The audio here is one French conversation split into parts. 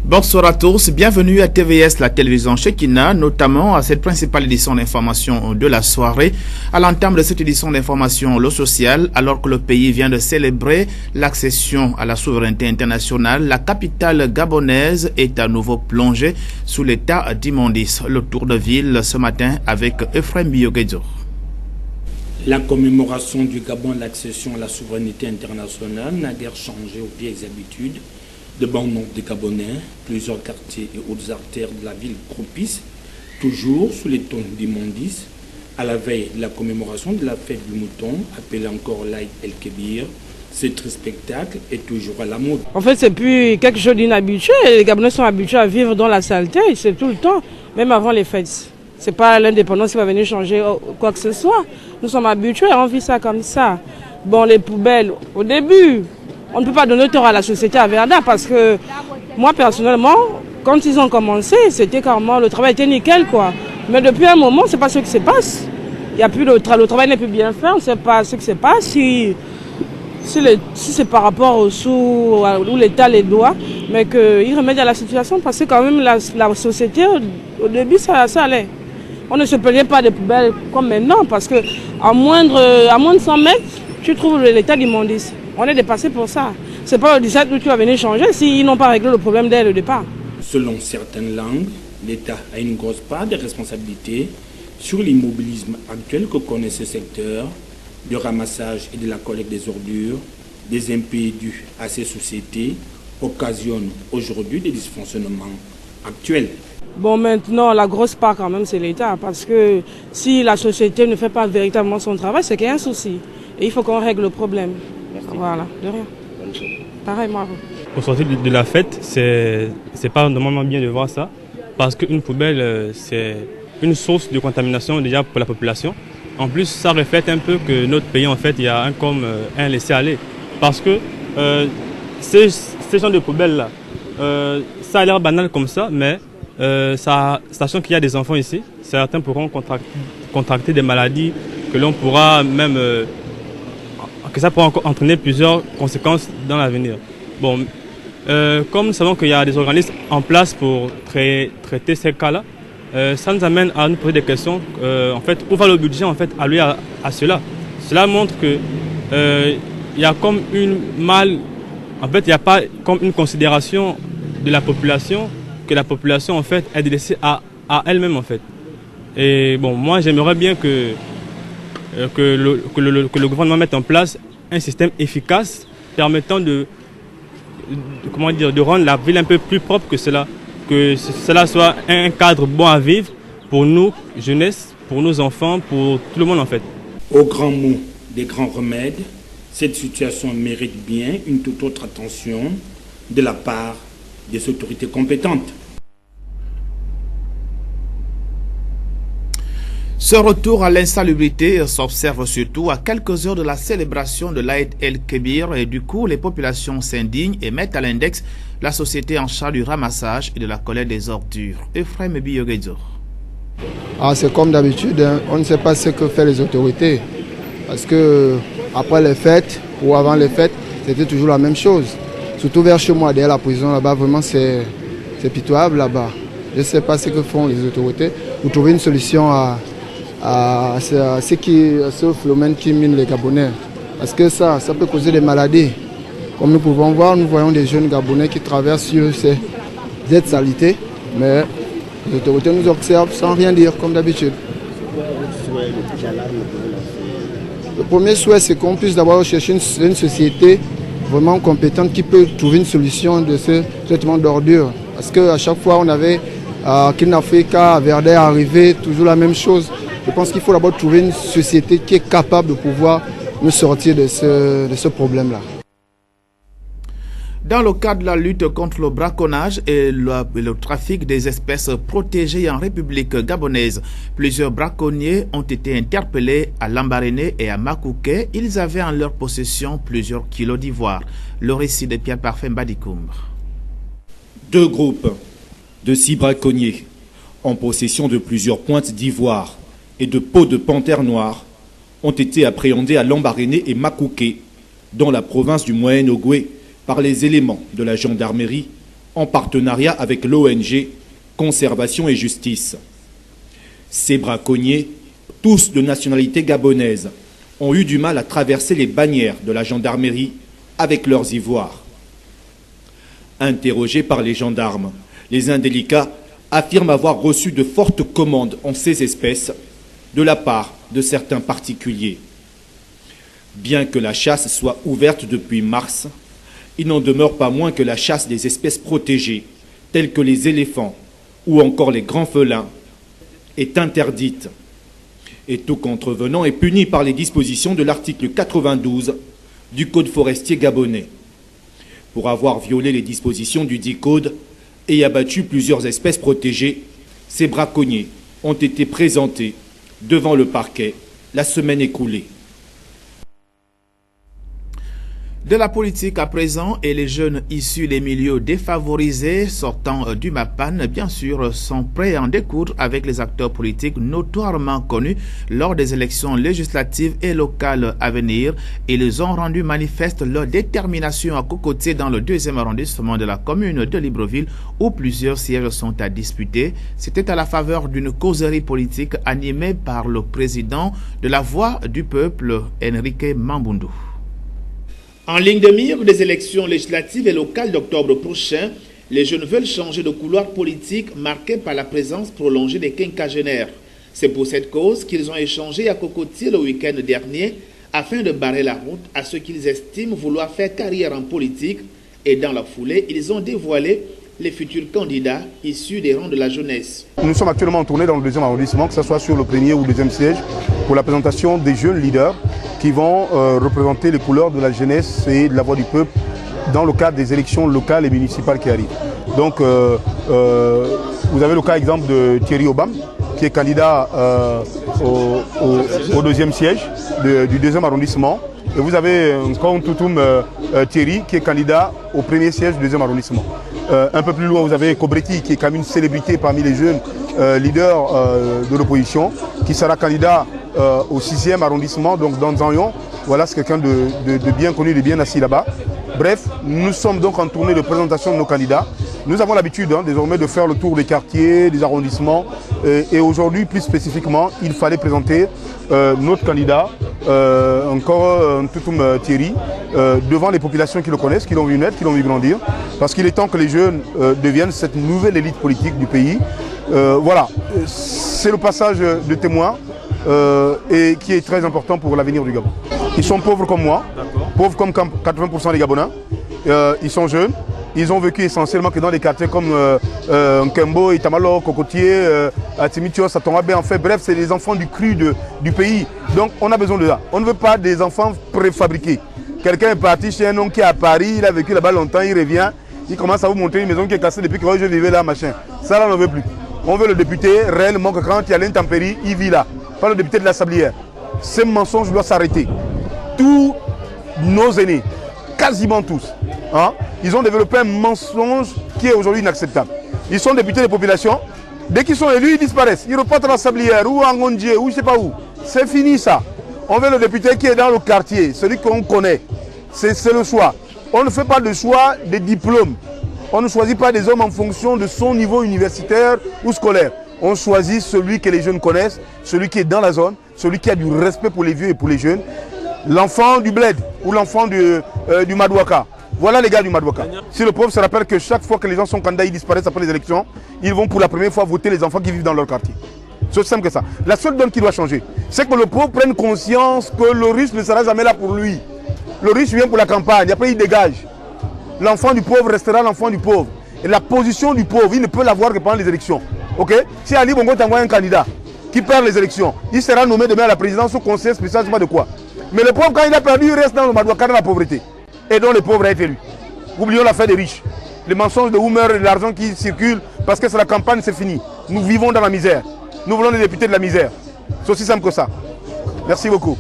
Bonsoir à tous, bienvenue à TVS, la télévision Chekina, notamment à cette principale édition d'information de la soirée. À l'entame de cette édition d'information, le social, alors que le pays vient de célébrer l'accession à la souveraineté internationale, la capitale gabonaise est à nouveau plongée sous l'état d'immondice. Le tour de ville ce matin avec Ephraim Bioguedzo. La commémoration du Gabon de l'accession à la souveraineté internationale n'a guère changé aux vieilles habitudes. De bon nombre de Gabonais, plusieurs quartiers et autres artères de la ville croupissent, toujours sous les tons d'immondices, à la veille de la commémoration de la fête du mouton, appelée encore l'Aïd el-Kébir. Ce triste spectacle est toujours à la mode. En fait, c'est plus quelque chose d'inhabitué. Les Gabonais sont habitués à vivre dans la saleté, c'est tout le temps, même avant les fêtes. C'est pas l'indépendance qui va venir changer quoi que ce soit. Nous sommes habitués, on vit ça comme ça. Bon, les poubelles, au début, on ne peut pas donner tort à la société à Verda parce que moi, personnellement, quand ils ont commencé, c'était carrément, le travail était nickel, quoi. Mais depuis un moment, c'est pas ce qui se passe. Il y a plus le travail n'est plus bien fait, on ne sait pas ce qui se passe. Si c'est par rapport aux sous, où l'État les doit, mais qu'ils remédient à la situation parce que quand même la société, au début, ça allait. On ne se plaignait pas des poubelles comme maintenant parce que à moins de 100 mètres, tu trouves l'état d'immondice. On est dépassé pour ça. C'est pas le 17 où tu vas venir changer s'ils n'ont pas réglé le problème dès le départ. Selon certaines langues, l'État a une grosse part de responsabilité sur l'immobilisme actuel que connaît ce secteur, du ramassage et de la collecte des ordures, des impayés dus à ces sociétés occasionnent aujourd'hui des dysfonctionnements actuels. Bon, maintenant, la grosse part quand même, c'est l'État. Parce que si la société ne fait pas véritablement son travail, c'est qu'il y a un souci. Et il faut qu'on règle le problème. Merci. Voilà, de rien. Pareil, moi. Au sortir de la fête, c'est pas normalement bien de voir ça. Parce qu'une poubelle, c'est une source de contamination déjà pour la population. En plus, ça reflète un peu que notre pays, en fait, il y a un laisser-aller. Parce que ces genres de poubelles-là, ça a l'air banal comme ça, mais sachant qu'il y a des enfants ici, certains pourront contracter des maladies que l'on pourra même... que ça pourra entraîner plusieurs conséquences dans l'avenir. Bon, comme nous savons qu'il y a des organismes en place pour traiter ces cas-là, ça nous amène à nous poser des questions. En fait, où va le budget en fait alloué à cela? Cela montre que il y a comme en fait, il n'y a pas comme une considération de la population, que la population en fait est laissée à elle-même en fait. Et bon, moi j'aimerais bien que le gouvernement mette en place un système efficace permettant de rendre la ville un peu plus propre que cela. Que cela soit un cadre bon à vivre pour nous, jeunesse, pour nos enfants, pour tout le monde en fait. Au grand mot des grands remèdes, cette situation mérite bien une toute autre attention de la part des autorités compétentes. Ce retour à l'insalubrité s'observe surtout à quelques heures de la célébration de l'Aïd el-Kébir et du coup les populations s'indignent et mettent à l'index la société en charge du ramassage et de la collecte des ordures. Ephraim Bioguedzo. C'est comme d'habitude, on ne sait pas ce que font les autorités parce que après les fêtes ou avant les fêtes, c'était toujours la même chose. Surtout vers chez moi, derrière la prison, là-bas, vraiment c'est pitoyable là-bas. Je ne sais pas ce que font les autorités pour trouver une solution à ce phénomène qui mine les Gabonais. Parce que ça peut causer des maladies. Comme nous pouvons voir, nous voyons des jeunes Gabonais qui traversent sur cette saleté, mais les autorités nous observent sans rien dire, comme d'habitude. Le premier souhait, c'est qu'on puisse d'abord chercher une société vraiment compétente qui peut trouver une solution de ce traitement d'ordures. Parce qu'à chaque fois, on avait Kin Africa, Verdet arrivé, toujours la même chose. Je pense qu'il faut d'abord trouver une société qui est capable de pouvoir nous sortir de ce problème-là. Dans le cadre de la lutte contre le braconnage et le trafic des espèces protégées en République gabonaise, plusieurs braconniers ont été interpellés à Lambaréné et à Makouké. Ils avaient en leur possession plusieurs kilos d'ivoire. Le récit de Pierre Parfait Badikoum. 2 groupes de 6 braconniers en possession de plusieurs pointes d'ivoire et de peaux de panthère noire ont été appréhendés à Lambaréné et Makouké, dans la province du Moyen-Ogooué, par les éléments de la gendarmerie en partenariat avec l'ONG Conservation et Justice. Ces braconniers, tous de nationalité gabonaise, ont eu du mal à traverser les bannières de la gendarmerie avec leurs ivoires. Interrogés par les gendarmes, les indélicats affirment avoir reçu de fortes commandes en ces espèces de la part de certains particuliers. Bien que la chasse soit ouverte depuis mars, il n'en demeure pas moins que la chasse des espèces protégées, telles que les éléphants ou encore les grands félins, est interdite. Et tout contrevenant est puni par les dispositions de l'article 92 du Code forestier gabonais. Pour avoir violé les dispositions du dit code et abattu plusieurs espèces protégées, ces braconniers ont été présentés devant le parquet la semaine écoulée. De la politique à présent, et les jeunes issus des milieux défavorisés sortant du MAPAN, bien sûr, sont prêts à en découdre avec les acteurs politiques notoirement connus lors des élections législatives et locales à venir. Ils ont rendu manifeste leur détermination à cocoter dans le 2e arrondissement de la commune de Libreville, où plusieurs sièges sont à disputer. C'était à la faveur d'une causerie politique animée par le président de la Voix du Peuple, Enrique Mambundu. En ligne de mire des élections législatives et locales d'octobre prochain, les jeunes veulent changer de couloir politique marqué par la présence prolongée des quinquagénaires. C'est pour cette cause qu'ils ont échangé à Cocotier le week-end dernier afin de barrer la route à ceux qu'ils estiment vouloir faire carrière en politique, et dans la foulée, ils ont dévoilé les futurs candidats issus des rangs de la jeunesse. Nous sommes actuellement en tournée dans le 2e arrondissement, que ce soit sur le 1er ou 2e siège, pour la présentation des jeunes leaders qui vont représenter les couleurs de la jeunesse et de la voix du peuple dans le cadre des élections locales et municipales qui arrivent. Donc vous avez le cas exemple de Thierry Obam, qui est candidat au 2e siège du 2e arrondissement. Et vous avez encore Toutoum Thierry, qui est candidat au 1er siège du 2e arrondissement. Un peu plus loin, vous avez Kobretti, qui est quand même une célébrité parmi les jeunes leaders de l'opposition, qui sera candidat au 6e arrondissement, donc dans Zanyon. Voilà, c'est quelqu'un de bien connu, de bien assis là-bas. Bref, nous sommes donc en tournée de présentation de nos candidats. Nous avons l'habitude désormais de faire le tour des quartiers, des arrondissements. Et aujourd'hui, plus spécifiquement, il fallait présenter notre candidat, encore Toutoum Thierry, devant les populations qui le connaissent, qui l'ont vu naître, qui l'ont vu grandir. Parce qu'il est temps que les jeunes deviennent cette nouvelle élite politique du pays. Voilà, c'est le passage de témoin et qui est très important pour l'avenir du Gabon. Ils sont pauvres comme moi, pauvres comme 80% des Gabonais. Ils sont jeunes. Ils ont vécu essentiellement que dans des quartiers comme Nkembo, Itamalo, Cocotier, Atimitios, Satongabe. En fait, bref, c'est les enfants du cru du pays. Donc, on a besoin de ça. On ne veut pas des enfants préfabriqués. Quelqu'un est parti chez un homme qui est à Paris, il a vécu là-bas longtemps, il revient, il commence à vous montrer une maison qui est cassée depuis que je vivais là, machin. Ça, là, on ne veut plus. On veut le député réellement que quand il y a l'intempérie, il vit là. Pas le député de la Sablière. Ce mensonge doit s'arrêter. Tous nos aînés, quasiment tous, ils ont développé un mensonge qui est aujourd'hui inacceptable. Ils sont députés des populations. Dès qu'ils sont élus, ils disparaissent. Ils repartent à la Sablière ou à Ngondje ou je ne sais pas où. C'est fini ça. On veut le député qui est dans le quartier, celui qu'on connaît. C'est le choix. On ne fait pas de choix des diplômes. On ne choisit pas des hommes en fonction de son niveau universitaire ou scolaire. On choisit celui que les jeunes connaissent, celui qui est dans la zone, celui qui a du respect pour les vieux et pour les jeunes. L'enfant du bled ou l'enfant du Madouaka. Voilà les gars du Madouaka. Si le pauvre se rappelle que chaque fois que les gens sont candidats, ils disparaissent après les élections, ils vont pour la première fois voter les enfants qui vivent dans leur quartier. C'est aussi simple que ça. La seule donne qui doit changer, c'est que le pauvre prenne conscience que le riche ne sera jamais là pour lui. Le riche vient pour la campagne, après il dégage. L'enfant du pauvre restera l'enfant du pauvre. Et la position du pauvre, il ne peut l'avoir que pendant les élections. Ok? Si Ali Bongo t'envoie un candidat qui perd les élections, il sera nommé demain à la présidence au conseil spécial, je ne sais pas de quoi. Mais le pauvre, quand il a perdu, il reste dans le Madouaka, dans la pauvreté. Et donc les pauvres ont été élus. Oublions l'affaire des riches. Les mensonges de Hoomer et de l'argent qui circule, parce que c'est la campagne, c'est fini. Nous vivons dans la misère. Nous voulons des députés de la misère. C'est aussi simple que ça. Merci beaucoup.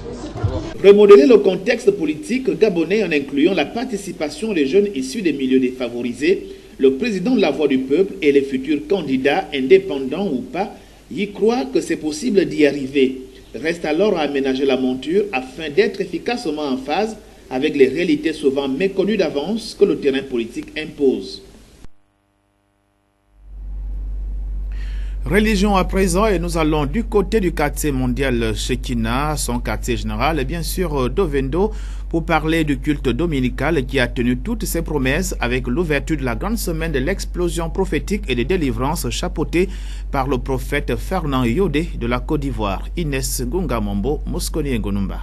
Remodeler le contexte politique gabonais en incluant la participation des jeunes issus des milieux défavorisés, le président de la Voix du Peuple et les futurs candidats, indépendants ou pas, y croient que c'est possible d'y arriver. Reste alors à aménager la monture afin d'être efficacement en phase avec les réalités souvent méconnues d'avance que le terrain politique impose. Religion à présent, et nous allons du côté du quartier mondial Shekina, son quartier général, et bien sûr d'Ovendo, pour parler du culte dominical qui a tenu toutes ses promesses avec l'ouverture de la grande semaine de l'explosion prophétique et de délivrance chapeautée par le prophète Fernand Yodé de la Côte d'Ivoire. Inès Gungamombo, Mosconi Ngonumba.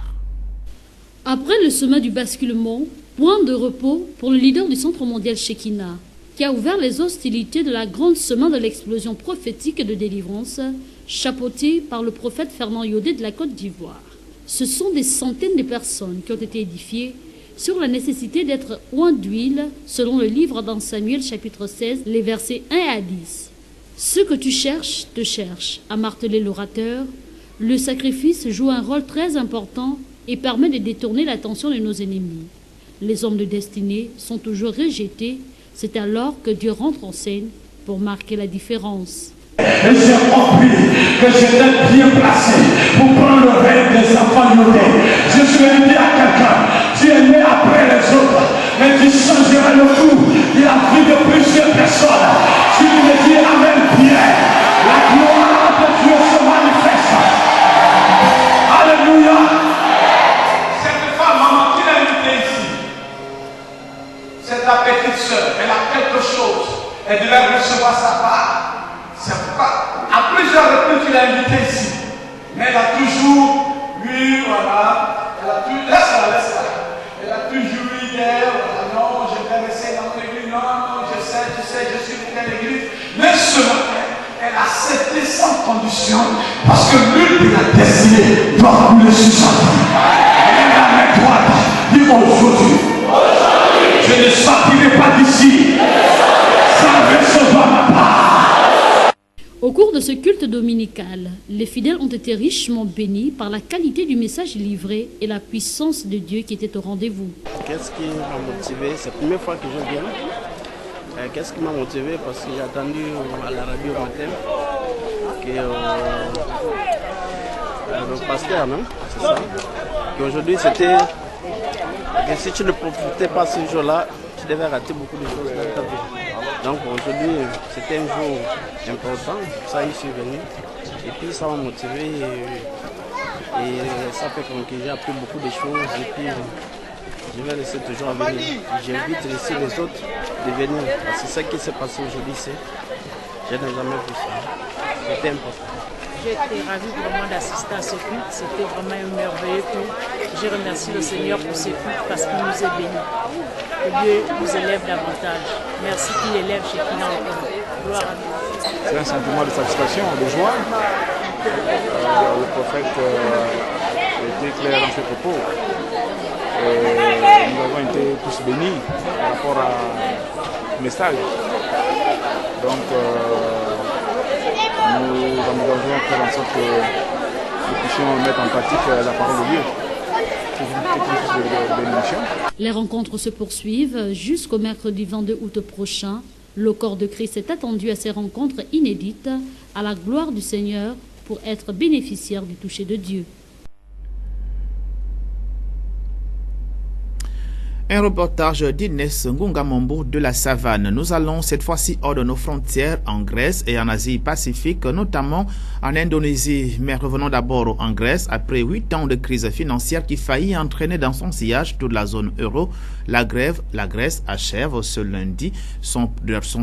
Après le sommet du basculement, point de repos pour le leader du Centre mondial Shekina, qui a ouvert les hostilités de la grande semaine de l'explosion prophétique et de délivrance, chapeautée par le prophète Fernand Yodé de la Côte d'Ivoire. Ce sont des centaines de personnes qui ont été édifiées sur la nécessité d'être oint d'huile, selon le livre dans Samuel chapitre 16, les versets 1 à 10. Ce que tu cherches, te cherche, a martelé l'orateur. Le sacrifice joue un rôle très important et permet de détourner l'attention de nos ennemis. Les hommes de destinée sont toujours rejetés. C'est alors que Dieu rentre en scène pour marquer la différence. Et j'ai compris que j'étais bien placé pour prendre le règne des enfants Yodé. Je suis dit à quelqu'un, tu es né après les autres, mais tu changeras le cours de la vie de plusieurs personnes. Tu me dis Amen, Pierre. La gloire de Dieu se manifeste. Alléluia. Cette femme, maman, qui l'a invitée ici? C'est ta petite soeur, elle a quelque chose, elle devait recevoir sa part. C'est pourquoi, à plusieurs reprises, tu l'as invitée ici. Mais elle a toujours eu, voilà, elle a toujours eu d'elle, voilà, non, je vais rester dans l'église, non, je sais, je suis venu à l'église. Mais ce matin, elle a accepté sans condition, parce que l'une de la destinée doit couler sur sa vie. Elle est avec toi, dis aujourd'hui. Je ne sortirai pas d'ici sans recevoir ma part. Au cours de ce culte dominical, les fidèles ont été richement bénis par la qualité du message livré et la puissance de Dieu qui était au rendez-vous. Qu'est-ce qui m'a motivé? C'est la première fois que je viens. Qu'est-ce qui m'a motivé? Parce que j'ai attendu à la radio au matin que le pasteur, non? C'est ça. Qu'aujourd'hui c'était... Et si tu ne profitais pas ce jour-là, tu devais rater beaucoup de choses dans ta vie. Donc aujourd'hui, c'était un jour important, pour ça je suis venu. Et puis ça m'a motivé et ça fait que j'ai appris beaucoup de choses. Et puis je vais laisser toujours à venir. J'invite aussi les autres de venir. Parce que ce qui s'est passé aujourd'hui, je n'ai jamais vu ça. C'était important. J'ai été ravie vraiment d'assister à ce culte. C'était vraiment un merveilleux culte. Je remercie le Seigneur pour ce culte parce qu'il nous est béni. Que Dieu nous élève davantage. Merci qu'il élève chez qui encore. Gloire à Dieu. C'est un sentiment de satisfaction, de joie. Le prophète était clair dans ses propos. Nous avons été tous bénis par rapport au message. Donc, nous devons faire en sorte que nous puissions mettre en pratique la parole de Dieu. Les rencontres se poursuivent jusqu'au mercredi 22 août prochain. Le corps de Christ est attendu à ces rencontres inédites à la gloire du Seigneur pour être bénéficiaire du toucher de Dieu. Un reportage d'Inès Ngungamombo de la Savane. Nous allons cette fois-ci hors de nos frontières en Grèce et en Asie-Pacifique, notamment en Indonésie. Mais revenons d'abord en Grèce. Après 8 ans de crise financière qui faillit entraîner dans son sillage toute la zone euro, la Grèce achève ce lundi son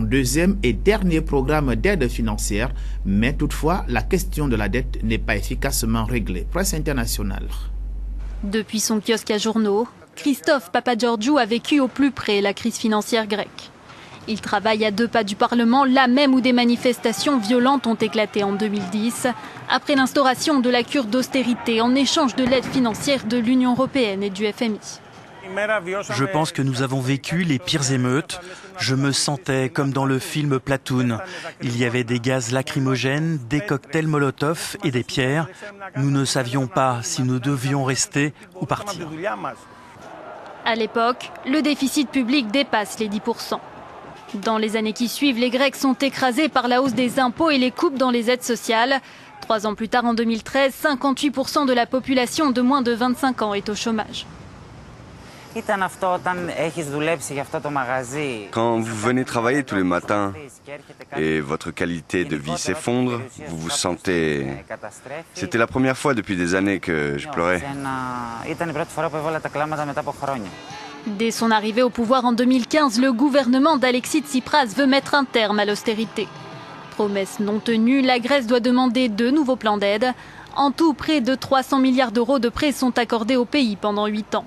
deuxième et dernier programme d'aide financière. Mais toutefois, la question de la dette n'est pas efficacement réglée. Presse internationale. Depuis son kiosque à journaux, Christophe Papageorgiou a vécu au plus près la crise financière grecque. Il travaille à 2 pas du Parlement, là même où des manifestations violentes ont éclaté en 2010, après l'instauration de la cure d'austérité en échange de l'aide financière de l'Union européenne et du FMI. Je pense que nous avons vécu les pires émeutes. Je me sentais comme dans le film Platoon. Il y avait des gaz lacrymogènes, des cocktails Molotov et des pierres. Nous ne savions pas si nous devions rester ou partir. À l'époque, le déficit public dépasse les 10%. Dans les années qui suivent, les Grecs sont écrasés par la hausse des impôts et les coupes dans les aides sociales. 3 ans plus tard, en 2013, 58% de la population de moins de 25 ans est au chômage. Quand vous venez travailler tous les matins et votre qualité de vie s'effondre, vous vous sentez... C'était la première fois depuis des années que je pleurais. Dès son arrivée au pouvoir en 2015, le gouvernement d'Alexis Tsipras veut mettre un terme à l'austérité. Promesse non tenue, la Grèce doit demander 2 nouveaux plans d'aide. En tout, près de 300 milliards d'euros de prêts sont accordés au pays pendant 8 ans.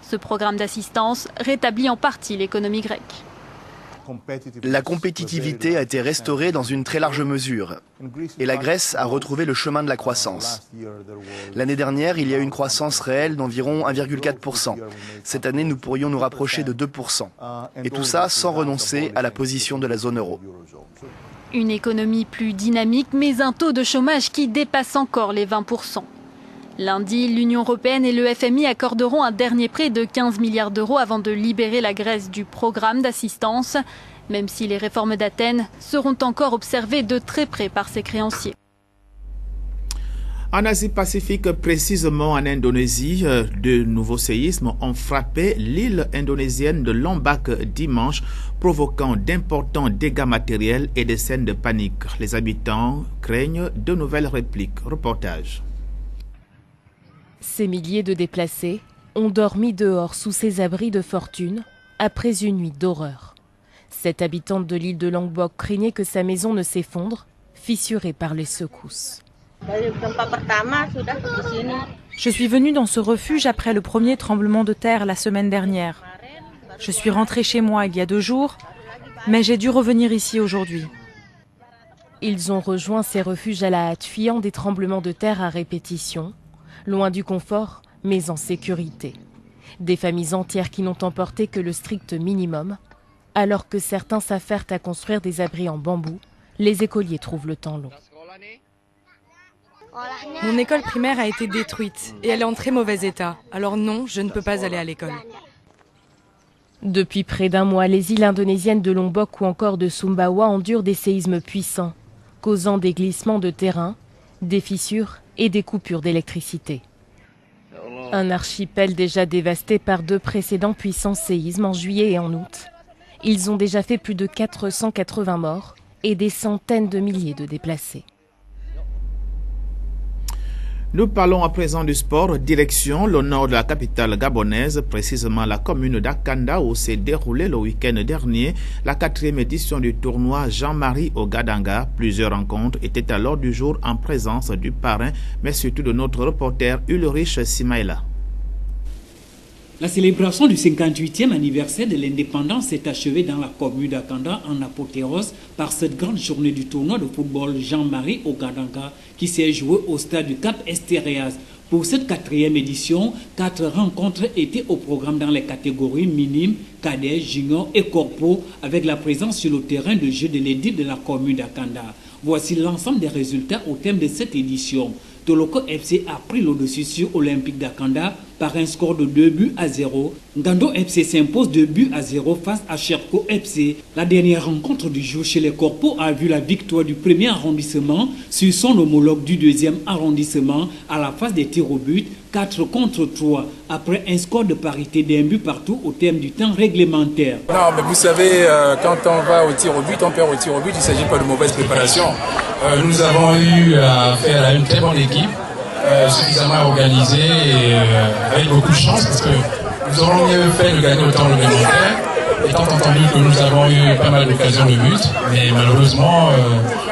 Ce programme d'assistance rétablit en partie l'économie grecque. La compétitivité a été restaurée dans une très large mesure et la Grèce a retrouvé le chemin de la croissance. L'année dernière, il y a eu une croissance réelle d'environ 1,4%. Cette année, nous pourrions nous rapprocher de 2%. Et tout ça sans renoncer à la position de la zone euro. Une économie plus dynamique, mais un taux de chômage qui dépasse encore les 20%. Lundi, l'Union européenne et le FMI accorderont un dernier prêt de 15 milliards d'euros avant de libérer la Grèce du programme d'assistance, même si les réformes d'Athènes seront encore observées de très près par ses créanciers. En Asie-Pacifique, précisément en Indonésie, de nouveaux séismes ont frappé l'île indonésienne de Lombok dimanche, provoquant d'importants dégâts matériels et des scènes de panique. Les habitants craignent de nouvelles répliques. Reportage. Ces milliers de déplacés ont dormi dehors sous ces abris de fortune après une nuit d'horreur. Cette habitante de l'île de Lombok craignait que sa maison ne s'effondre, fissurée par les secousses. Je suis venue dans ce refuge après le premier tremblement de terre la semaine dernière. Je suis rentrée chez moi il y a 2 jours, mais j'ai dû revenir ici aujourd'hui. Ils ont rejoint ces refuges à la hâte, fuyant des tremblements de terre à répétition, loin du confort, mais en sécurité. Des familles entières qui n'ont emporté que le strict minimum. Alors que certains s'affairent à construire des abris en bambou, les écoliers trouvent le temps long. Mon école primaire a été détruite et elle est en très mauvais état. Alors non, je ne peux pas aller à l'école. Depuis près d'1 mois, les îles indonésiennes de Lombok ou encore de Sumbawa endurent des séismes puissants, causant des glissements de terrain, des fissures et des coupures d'électricité. Un archipel déjà dévasté par 2 précédents puissants séismes en juillet et en août. Ils ont déjà fait plus de 480 morts et des centaines de milliers de déplacés. Nous parlons à présent du sport. Direction le nord de la capitale gabonaise, précisément la commune d'Akanda, où s'est déroulé le week-end dernier la 4e édition du tournoi Jean-Marie Ogadanga. Plusieurs rencontres étaient à l'ordre du jour en présence du parrain, mais surtout de notre reporter Ulrich Simaila. La célébration du 58e anniversaire de l'indépendance s'est achevée dans la commune d'Akanda en apothéose par cette grande journée du tournoi de football Jean-Marie Ogadanga qui s'est joué au stade du Cap Estéréas. Pour cette 4e édition, 4 rencontres étaient au programme dans les catégories minimes, cadets, juniors et corpos avec la présence sur le terrain de jeu de l'édile de la commune d'Akanda. Voici l'ensemble des résultats au thème de cette édition. Toloko FC a pris le dessus sur Olympique d'Akanda par un score de 2-0. Ngando FC s'impose 2-0 face à Cherko FC. La dernière rencontre du jour chez les corpos a vu la victoire du 1er arrondissement sur son homologue du 2e arrondissement à la phase des tirs au but, 4-3, après un score de parité d'1 but partout au terme du temps réglementaire. Non, mais vous savez, quand on va au tir au but, on perd au tir au but, il ne s'agit pas de mauvaise préparation. Nous avons eu affaire à une très bonne équipe, suffisamment organisée et avec beaucoup de chance parce que nous aurons mieux fait de gagner au temps réglementaire, étant entendu que nous avons eu pas mal d'occasions de but, mais malheureusement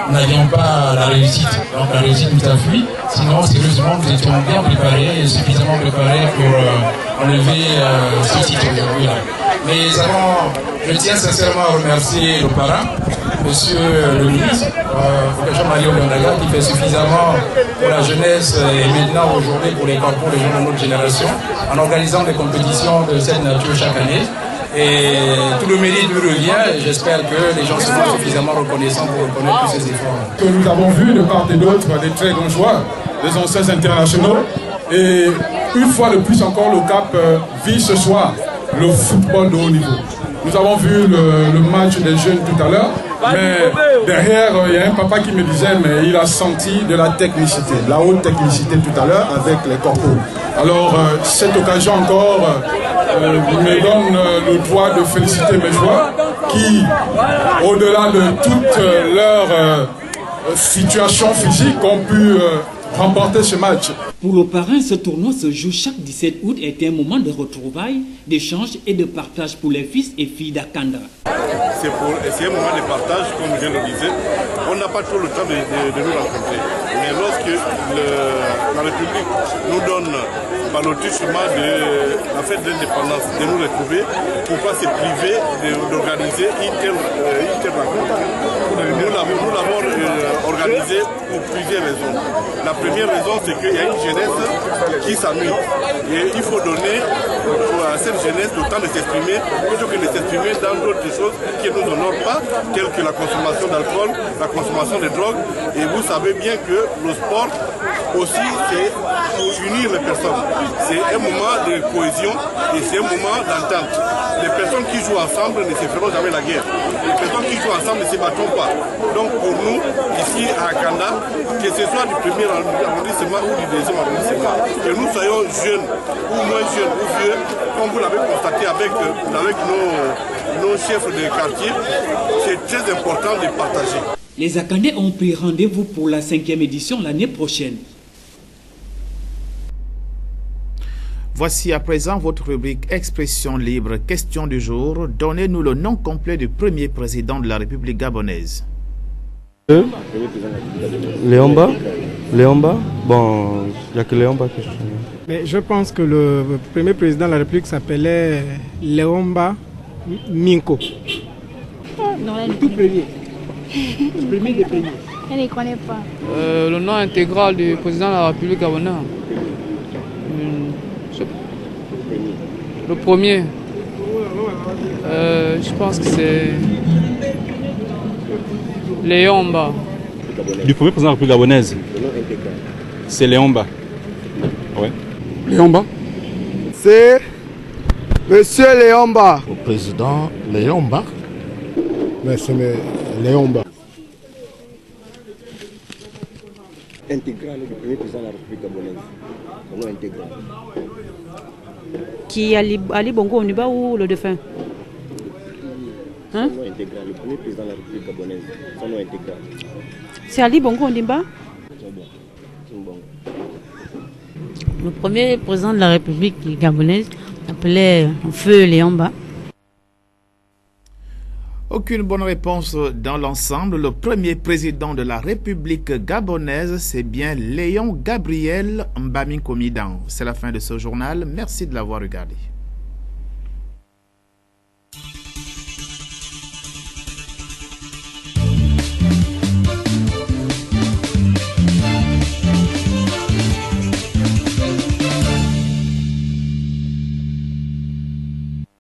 nous n'avions pas la réussite. Donc la réussite nous a fui, sinon sérieusement nous étions bien préparés et suffisamment préparés pour enlever ce titre aujourd'hui. Mais je tiens sincèrement à remercier le parrain, Monsieur le ministre, Jean-Marie Ogadanga, qui fait suffisamment pour la jeunesse et maintenant aujourd'hui pour les corpos, les jeunes de notre génération, en organisant des compétitions de cette nature chaque année. Et tout le mérite lui revient et j'espère que les gens seront suffisamment reconnaissants pour reconnaître tous ces efforts. Que nous avons vu de part et d'autre des très grands joueurs, des anciens internationaux. Et une fois de plus encore, le Cap vit ce soir le football de haut niveau. Nous avons vu le match des jeunes tout à l'heure, mais derrière, il y a un papa qui me disait, mais il a senti de la technicité, la haute technicité tout à l'heure avec les corpos. Alors, cette occasion encore me donne le droit de féliciter mes joueurs qui, au-delà de toute leur situation physique, ont pu remporter ce match. Pour le parrain, ce tournoi se joue chaque 17 août et est un moment de retrouvailles, d'échange et de partage pour les fils et filles d'Akanda. C'est un moment de partage, comme je le disais. On n'a pas trop le temps de nous rencontrer. Mais lorsque la République nous donne par le truchement de la fête de l'indépendance de nous retrouver, pourquoi se priver d'organiser une telle rencontre? Nous l'avons organisé pour plusieurs raisons. La première raison, c'est qu'il y a une jeunesse qui s'amuse. Et il faut donner à cette jeunesse le temps de s'exprimer, plutôt que de s'exprimer dans d'autres choses qui ne nous honorent pas, telles que la consommation d'alcool, la consommation de drogue. Et vous savez bien que le sport aussi, c'est pour unir les personnes. C'est un moment de cohésion et c'est un moment d'entente. Les personnes qui jouent ensemble ne se feront jamais la guerre. Les personnes qui jouent ensemble ne se battront pas. Donc pour nous, ici à Akanda, que ce soit du premier arrondissement ou du deuxième arrondissement, que nous soyons jeunes ou moins jeunes ou vieux, comme vous l'avez constaté avec nos chefs de quartier, c'est très important de partager. Les Akandais ont pris rendez-vous pour la 5e édition l'année prochaine. Voici à présent votre rubrique Expression libre, question du jour. Donnez-nous le nom complet du premier président de la République gabonaise. Léomba. Bon, il n'y a que Léomba que je connais. Mais je pense que le premier président de la République s'appelait Léomba Minko. Non, le tout premier. Le premier des premiers. Elle ne connaît pas. Le nom intégral du président de la République gabonaise. Le premier. Je pense que c'est Léomba. Du premier président de la République gabonaise. C'est Léomba. Ouais. Léomba. C'est Monsieur Léomba. Le président Léomba. Mais c'est Léomba. Intégral du premier président de la République gabonaise. Son nom intégral. Qui Ali Bongo Ondimba ou le défunt? Son nom intégral, le premier président de la République gabonaise. Son nom intégral. C'est Ali Bongo Ondimba? Le premier président de la République gabonaise s'appelait Feu Léomba. Aucune bonne réponse dans l'ensemble. Le premier président de la République gabonaise, c'est bien Léon Gabriel Mbamikomidan. C'est la fin de ce journal. Merci de l'avoir regardé.